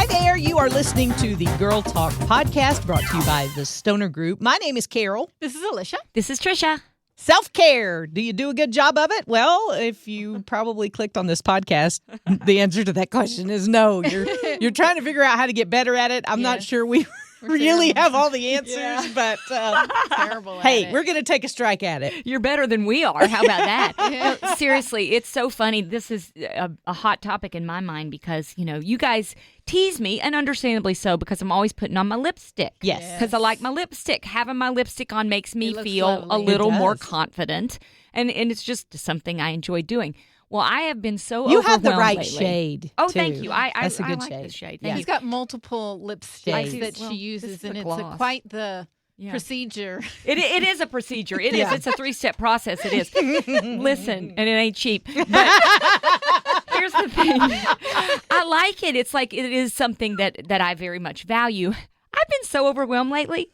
there. You are listening to the Girl Talk podcast brought to you by the Stoner Group. My name is Carol. This is Alicia. This is Tricia. Self-care. Do you do a good job of it? Well, if you probably clicked on this podcast, the answer to that question is no. You're trying to figure out how to get better at it. I'm not sure we're really have all the answers, but Terrible. Hey, we're going to take a strike at it. You're better than we are. How about that? No, seriously, it's so funny. This is a hot topic in my mind because, you guys tease me, and understandably so, because I'm always putting on my lipstick. Yes. Because I like my lipstick. Having my lipstick on makes me feel lovely. a little It more does. confident, and it's just something I enjoy doing. Well, I have been so You overwhelmed have the right lately. shade. Oh, too. thank you. That's a good like shade. this shade. Yeah. Thank She's got multiple lipsticks Shades. that Well, she uses, this is and a it's gloss. quite the Yeah. procedure. It is a procedure. It is. Yeah. It's a 3-step process. It is. Listen, and it ain't cheap. But here's the thing. I like it. It's like it is something that I very much value. I've been so overwhelmed lately.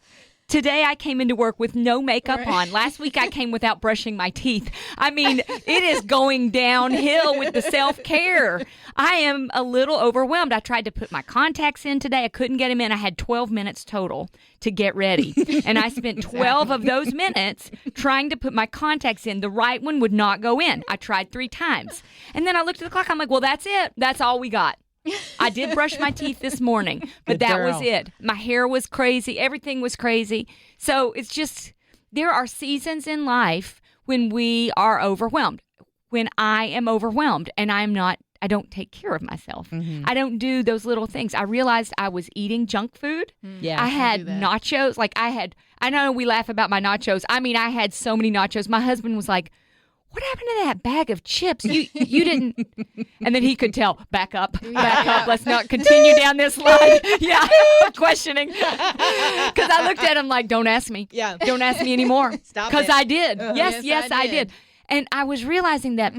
Today I came into work with no makeup on. Last week I came without brushing my teeth. I mean, it is going downhill with the self-care. I am a little overwhelmed. I tried to put my contacts in today. I couldn't get them in. I had 12 minutes total to get ready. And I spent 12 of those minutes trying to put my contacts in. The right one would not go in. I tried 3 times. And then I looked at the clock. I'm like, well, that's it. That's all we got. I did brush my teeth this morning, but Good that girl. was it. My hair was crazy. Everything was crazy. So it's just, there are seasons in life when we are overwhelmed. When I am overwhelmed and I don't take care of myself. Mm-hmm. I don't do those little things. I realized I was eating junk food. Yeah. I had do that. nachos. I know we laugh about my nachos. I mean, I had so many nachos. My husband was like, what happened to that bag of chips? You didn't. And then he could tell, back up. Let's not continue down this line. Yeah, questioning. Because I looked at him like, don't ask me. Yeah. Don't ask me anymore. Stop Because it. I did. Yes, Yes, I I did. did. And I was realizing that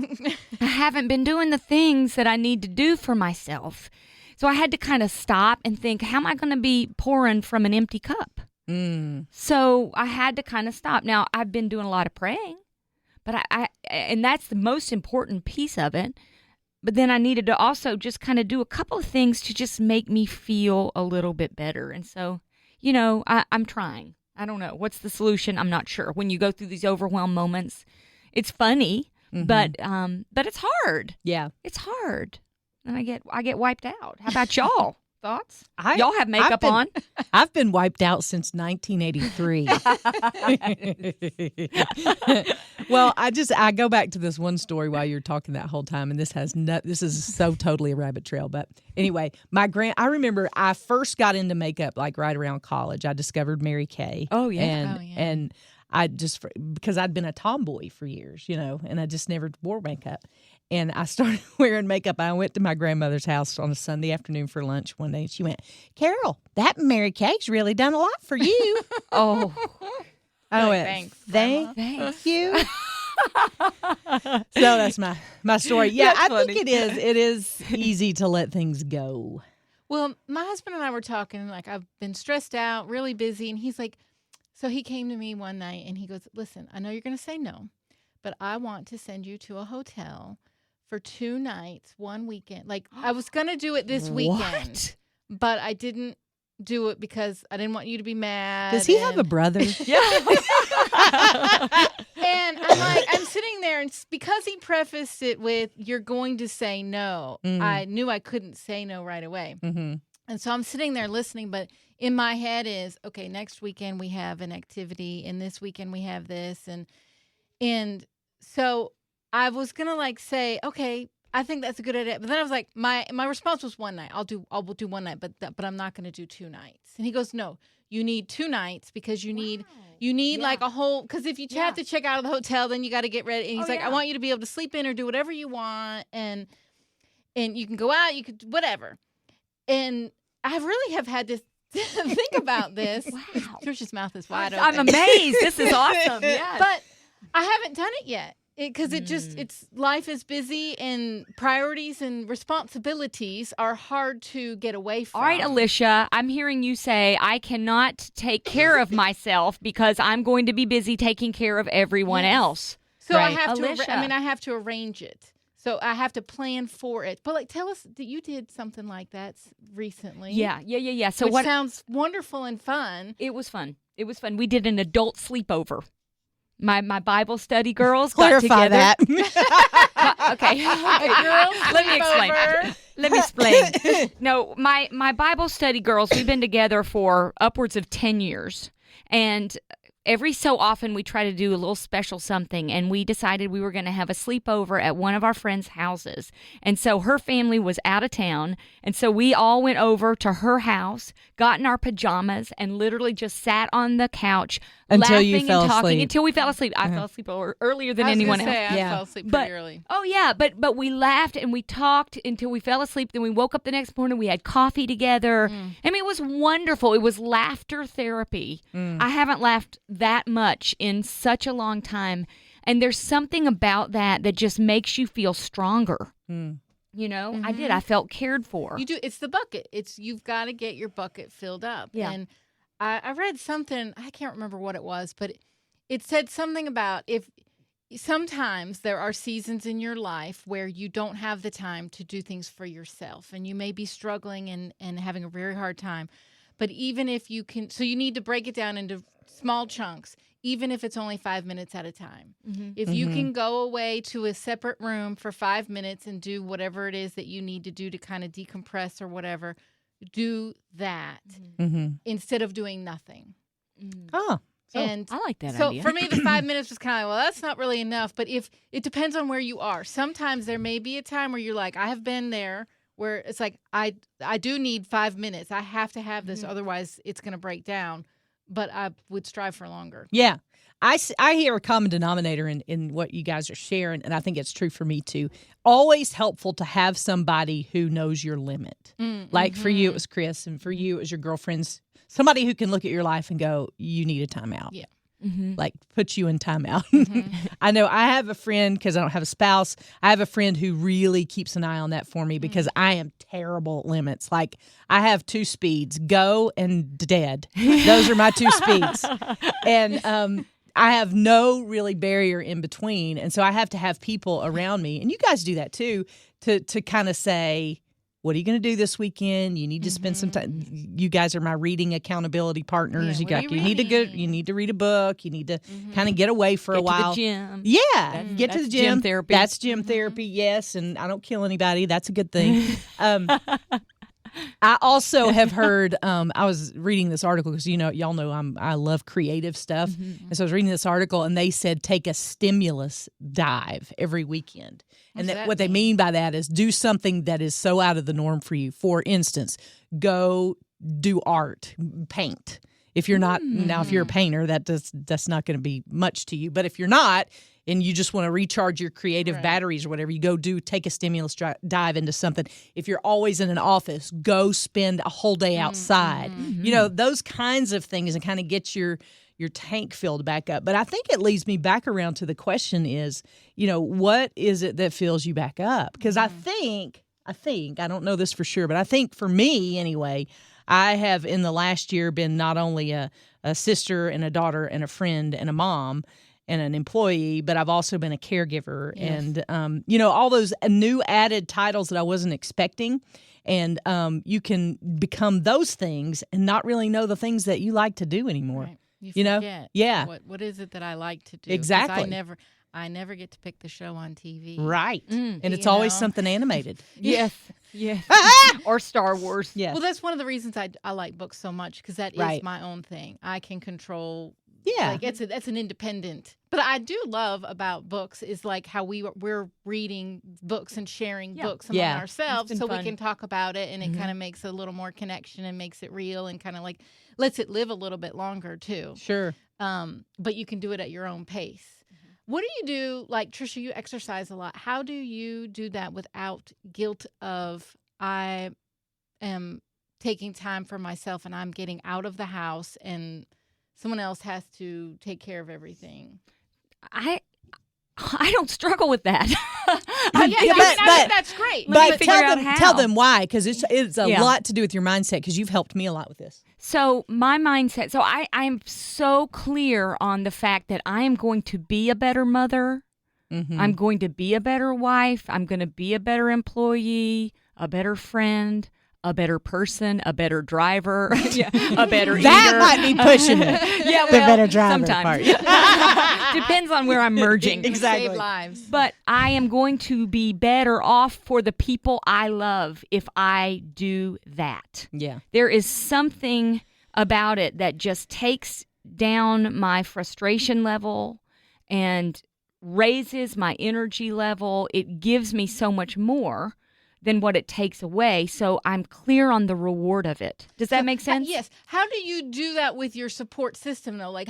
I haven't been doing the things that I need to do for myself. So I had to kind of stop and think, how am I going to be pouring from an empty cup? So I had to kind of stop. Now, I've been doing a lot of praying. But and that's the most important piece of it. But then I needed to also just kind of do a couple of things to just make me feel a little bit better. And so, I'm trying. I don't know. What's the solution? I'm not sure. When you go through these overwhelmed moments, it's funny, but it's hard. Yeah. It's hard. And I get wiped out. How about y'all? Thoughts? I- Y'all have makeup on? I've been wiped out since 1983. Well, I go back to this one story while you're talking that whole time, and this is so totally a rabbit trail. But anyway, I remember I first got into makeup like right around college. I discovered Mary Kay. Oh, yeah. And I just, because I'd been a tomboy for years, and I just never wore makeup. And I started wearing makeup. I went to my grandmother's house on a Sunday afternoon for lunch one day. And she went, Carol, that Mary Kay's really done a lot for you. Oh, I went, Thanks, thank you. So that's my story. Yeah, That's I think it is easy to let things go. Well, my husband and I were talking, like, I've been stressed out, really busy, and he's like, so he came to me one night and he goes, listen, I know you're going to say no, but I want to send you to a hotel for 2 nights, 1 weekend. Like, I was going to do it this weekend, What? but I didn't do it because I didn't want you to be mad. Does he have a brother? yeah. And I'm like, I'm sitting there, and because he prefaced it with, you're going to say no, I knew I couldn't say no right away. Mm-hmm. And so I'm sitting there listening, but in my head is, okay, next weekend we have an activity, and this weekend we have this. And so I was going to say, okay, I think that's a good idea. But then I was like, my response was 1 night. I'll do 1 night, but I'm not going to do 2 nights. And he goes, no, you need 2 nights because you need like a whole, because if you have to check out of the hotel, then you got to get ready. And he's like, I want you to be able to sleep in or do whatever you want. And you can go out, you could, whatever. And I really have had to think about this. Wow. Tricia's mouth is wide open. I'm amazed. This is awesome. Yes. But I haven't done it yet. Because it's life is busy and priorities and responsibilities are hard to get away from. All right, Alicia, I'm hearing you say I cannot take care of myself because I'm going to be busy taking care of everyone else. So Right. I have Alicia. I have to arrange it. So I have to plan for it. But like, tell us that you did something like that recently. Yeah. So which sounds wonderful and fun. It was fun. We did an adult sleepover. My Bible study girls got Clarify together. that. Okay. Let me explain. No, my Bible study girls, we've been together for upwards of 10 years. And every so often we try to do a little special something, and we decided we were going to have a sleepover at one of our friends' houses. And so her family was out of town, and so we all went over to her house, got in our pajamas, and literally just sat on the couch Until laughing you fell and talking asleep. until we fell asleep. I fell asleep earlier than anyone else. I fell asleep pretty early. Oh yeah, but we laughed and we talked until we fell asleep. Then we woke up the next morning. We had coffee together. I mean, it was wonderful. It was laughter therapy. I haven't laughed that much in such a long time, and there's something about that just makes you feel stronger. You know, I did. I felt cared for. You do. It's the bucket. You've got to get your bucket filled up. Yeah. And I read something, I can't remember what it was, but it said something about if sometimes there are seasons in your life where you don't have the time to do things for yourself, and you may be struggling and having a very hard time. But even if you can, so you need to break it down into small chunks, even if it's only 5 minutes at a time. If you can go away to a separate room for 5 minutes and do whatever it is that you need to do to kind of decompress or whatever, do that instead of doing nothing. Oh, and I like that so idea. for me, the 5 minutes was kind of like, well, that's not really enough. But if it depends on where you are. Sometimes there may be a time where you're like, I have been there, where it's like, I do need 5 minutes. I have to have this, otherwise it's going to break down. But I would strive for longer. Yeah. I hear a common denominator in what you guys are sharing, and I think it's true for me too. Always helpful to have somebody who knows your limit. Like for you, it was Chris, and for you, it was your girlfriends. Somebody who can look at your life and go, you need a timeout. Yeah. Like put you in timeout. I know I have a friend, because I don't have a spouse, I have a friend who really keeps an eye on that for me, because I am terrible at limits. Like I have 2 speeds, go and dead. Those are my 2 speeds. And I have no really barrier in between. And so I have to have people around me, and you guys do that too, to kind of say, what are you going to do this weekend? You need to spend some time. You guys are my reading accountability partners. Yeah, You need to read a book. You need to kind of get away for a while. To the gym. Yeah, get to the gym. Gym therapy. That's gym therapy. Yes, and I don't kill anybody. That's a good thing. I also have heard. I was reading this article because y'all know I love creative stuff, and so I was reading this article, and they said take a stimulus dive every weekend. And what they mean by that is do something that is so out of the norm for you. For instance, go do art, paint. If you're not now, if you're a painter, that's not going to be much to you. But if you're not, and you just want to recharge your creative batteries or whatever, you go take a stimulus dive into something. If you're always in an office, go spend a whole day outside. Those kinds of things, and kind of get your tank filled back up. But I think it leads me back around to the question is, what is it that fills you back up? Because I think, I don't know this for sure, but I think for me anyway, I have in the last year been not only a sister and a daughter and a friend and a mom and an employee, but I've also been a caregiver. Yes. And, all those new added titles that I wasn't expecting. And you can become those things and not really know the things that you like to do anymore. Right. You forget. Yeah. What is it that I like to do? Exactly. I never get to pick the show on TV. Right. And it's always something animated. Yes. Or Star Wars. Yes. Well, that's one of the reasons I like books so much, because that is my own thing. I can control. Yeah. Like that's an independent. But I do love about books is like how we're reading books and sharing books among ourselves, so fun. We can talk about it, and it kind of makes a little more connection and makes it real, and kind of like lets it live a little bit longer too. Sure. But you can do it at your own pace. What do you do? Like, Tricia, you exercise a lot. How do you do that without guilt of I am taking time for myself and I'm getting out of the house and someone else has to take care of everything? I don't struggle with that. I think that's great. But tell them why, because it's a lot to do with your mindset, because you've helped me a lot with this. So my mindset, I'm so clear on the fact that I am going to be a better mother Mm-hmm. I'm going to be a better wife. I'm going to be a better employee, a better friend, a better person, a better driver, a better That eater. might be pushing it. Yeah, The well, better driver sometimes. part. Depends on where I'm merging. Exactly. Save lives. But I am going to be better off for the people I love if I do that. Yeah. There is something about it that just takes down my frustration level and raises my energy level. It gives me so much more than what it takes away. So I'm clear on the reward of it. Does that make sense? Yes. How do you do that with your support system, though? Like,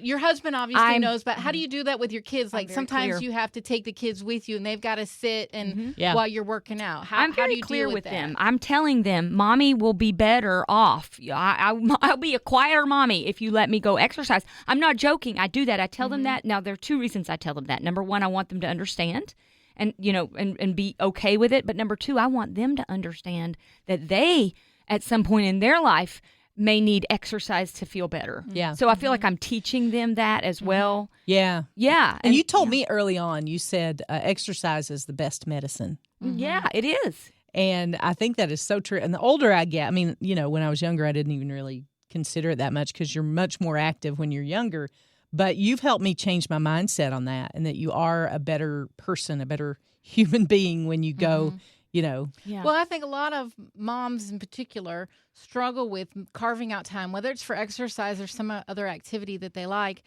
your husband obviously knows, but how do you do that with your kids? Like, sometimes you have to take the kids with you, and they've got to sit and while you're working out. I'm how do very you clear deal with that? them. I'm telling them, Mommy will be better off. I'll be a quieter mommy if you let me go exercise. I'm not joking. I do that. I tell them that. Now, there are two reasons I tell them that. Number one, I want them to understand and and be okay with it. But number two, I want them to understand that they, at some point in their life, may need exercise to feel better. Yeah. So I feel like I'm teaching them that as well. Yeah. Yeah. And you told me early on, you said exercise is the best medicine. Yeah, it is. And I think that is so true. And the older I get, I mean, when I was younger, I didn't even really consider it that much because you're much more active when you're younger. But you've helped me change my mindset on that, and that you are a better person, a better human being when you go, Yeah. Well, I think a lot of moms in particular struggle with carving out time, whether it's for exercise or some other activity that they like,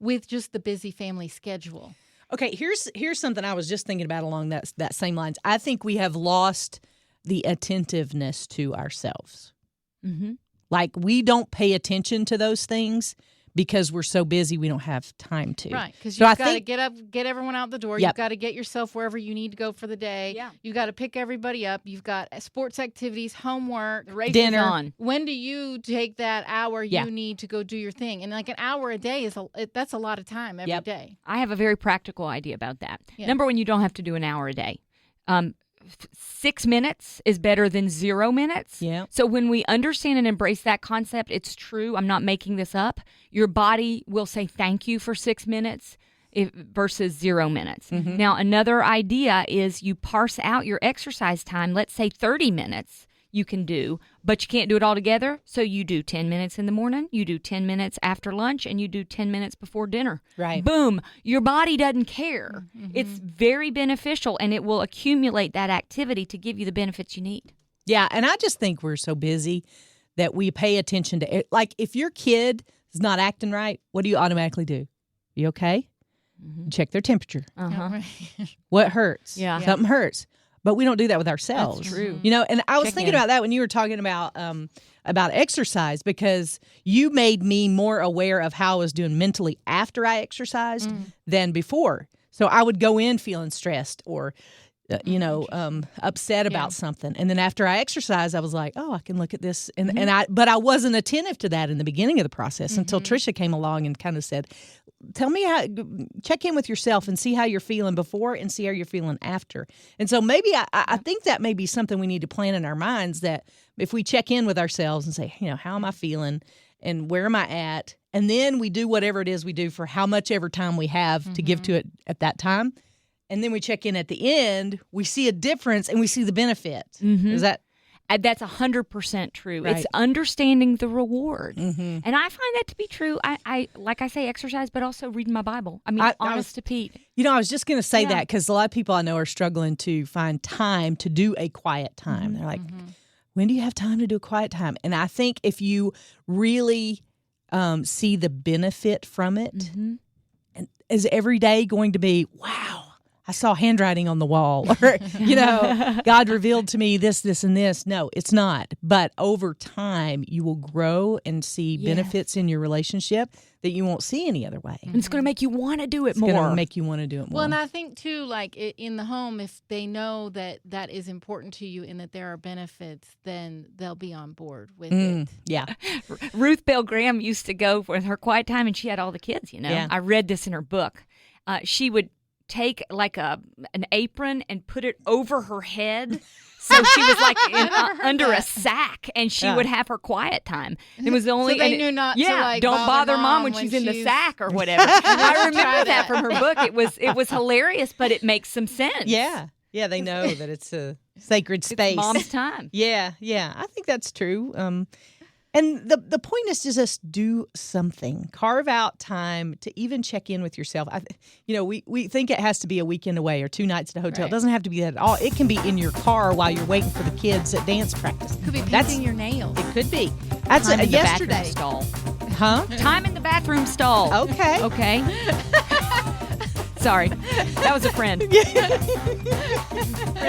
with just the busy family schedule. Okay, here's something I was just thinking about along that same lines. I think we have lost the attentiveness to ourselves. Mm-hmm. Like, we don't pay attention to those things because we're so busy we don't have time to. Right, because So you've I got to think- get up, get everyone out the door. Yep. You've got to get yourself wherever you need to go for the day. Yeah. You've got to pick everybody up. You've got sports activities, homework. The race Dinner. is on. When do you take that hour Yeah. you need to go do your thing? And like an hour a day that's a lot of time every Yep. day. I have a very practical idea about that. Yeah. Number one, you don't have to do an hour a day. 6 minutes is better than 0 minutes. Yeah. So when we understand and embrace that concept, it's true. I'm not making this up. Your body will say thank you for 6 minutes versus 0 minutes. Now, another idea is you parse out your exercise time. Let's say 30 minutes you can do, but you can't do it all together. So you do 10 minutes in the morning, you do 10 minutes after lunch, and you do 10 minutes before dinner. Right. Boom. Your body doesn't care. It's very beneficial, and it will accumulate that activity to give you the benefits you need. Yeah, and I just think we're so busy that we pay attention to it. Like, if your kid is not acting right, what do you automatically do? You okay? You check their temperature. Uh-huh. What hurts? Yeah. Something hurts. But we don't do that with ourselves. That's true. And I was Check thinking in. about that when you were talking about exercise, because you made me more aware of how I was doing mentally after I exercised than before. So I would go in feeling stressed or upset about something, and then after I exercised, I was like, oh, I can look at this, but I wasn't attentive to that in the beginning of the process until Tricia came along and kind of said, tell me check in with yourself and see how you're feeling before and see how you're feeling after. And so maybe I think that may be something we need to plan in our minds, that if we check in with ourselves and say, how am I feeling and where am I at? And then we do whatever it is we do for how much ever time we have to give to it at that time. And then we check in at the end, we see a difference and we see the benefit. Is that? That's 100% true. Right. It's understanding the reward. And I find that to be true. I like I say, exercise, but also reading my Bible. I mean, honest to Pete. I was just going to say that, because a lot of people I know are struggling to find time to do a quiet time. They're like, when do you have time to do a quiet time? And I think if you really see the benefit from it, and is every day going to be, wow, I saw handwriting on the wall, or, God revealed to me this, and this. No, it's not. But over time, you will grow and see benefits in your relationship that you won't see any other way. And it's going to make you want to do it It's more. going to make you want to do it more. Well, and I think, too, like in the home, if they know that that is important to you and that there are benefits, then they'll be on board with it. Yeah. Ruth Bell Graham used to go for her quiet time, and she had all the kids, Yeah. I read this in her book. She would take like an apron and put it over her head. So she was like under a sack, and she would have her quiet time. It was the only. So they knew not to like don't bother mom when she's in the sack or whatever. I remember that from her book. It was hilarious, but it makes some sense. Yeah, they know that it's a sacred space. It's mom's time. Yeah, I think that's true. And the point is to just do something. Carve out time to even check in with yourself. We think it has to be a weekend away or 2 nights at a hotel. Right. It doesn't have to be that at all. It can be in your car while you're waiting for the kids at dance practice. Could be painting your nails. It could be. That's time in yesterday. The bathroom stall. Huh? Time in the bathroom stall. Okay. Sorry, that was a friend. Friend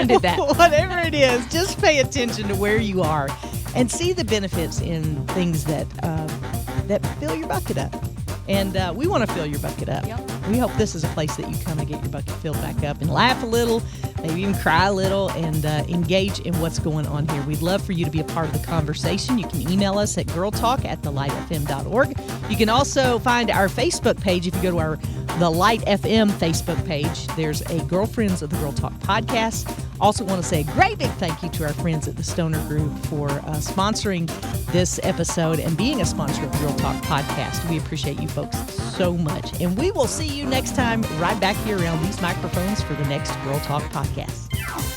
did that. Whatever it is, just pay attention to where you are. And see the benefits in things that fill your bucket up. And we want to fill your bucket up. Yep. We hope this is a place that you come and get your bucket filled back up and laugh a little, maybe even cry a little, and engage in what's going on here. We'd love for you to be a part of the conversation. You can email us at girltalk@thelightfm.org. You can also find our Facebook page. If you go to the Light FM Facebook page, there's a Girlfriends of the Girl Talk podcast. Also want to say a great big thank you to our friends at the Stoner Group for sponsoring this episode and being a sponsor of the Girl Talk podcast. We appreciate you folks so much. And we will see you next time right back here around these microphones for the next Girl Talk podcast.